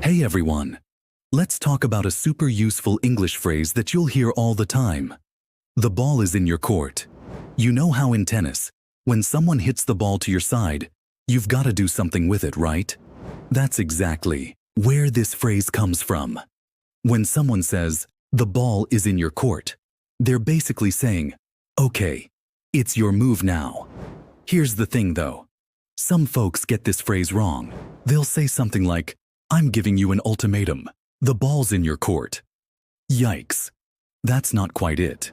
Hey everyone! Let's talk about a super useful English phrase that you'll hear all the time. The ball is in your court. You know how in tennis, when someone hits the ball to your side, you've got to do something with it, right? That's exactly where this phrase comes from. When someone says, the ball is in your court, they're basically saying, okay, it's your move now. Here's the thing though. Some folks get this phrase wrong. They'll say something like, I'm giving you an ultimatum. The ball's in your court. Yikes. That's not quite it.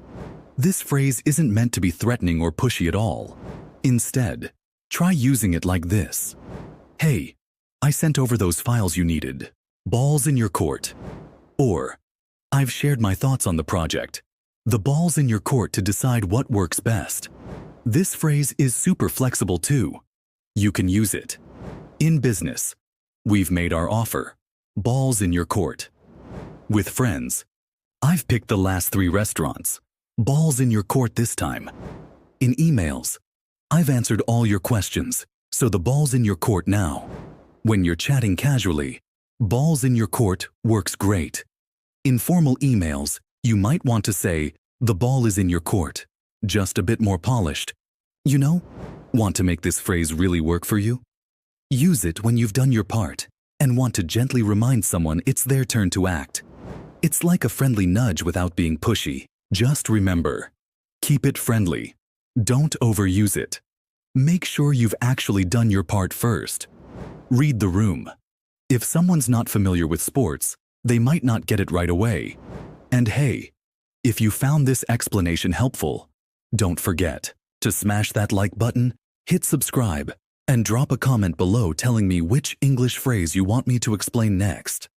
This phrase isn't meant to be threatening or pushy at all. Instead, try using it like this. Hey, I sent over those files you needed. Ball's in your court. Or, I've shared my thoughts on the project. The ball's in your court to decide what works best. This phrase is super flexible too. You can use it. In business, we've made our offer. Ball's in your court. With friends, I've picked the last 3 restaurants. Ball's in your court this time. In emails, I've answered all your questions, so the ball's in your court now. When you're chatting casually, ball's in your court works great. In formal emails, you might want to say, the ball is in your court, just a bit more polished. You know, want to make this phrase really work for you? Use it when you've done your part and want to gently remind someone it's their turn to act. It's like a friendly nudge without being pushy. Just remember, keep it friendly. Don't overuse it. Make sure you've actually done your part first. Read the room. If someone's not familiar with sports, they might not get it right away. And hey, if you found this explanation helpful, don't forget to smash that like button, hit subscribe, and drop a comment below telling me which English phrase you want me to explain next.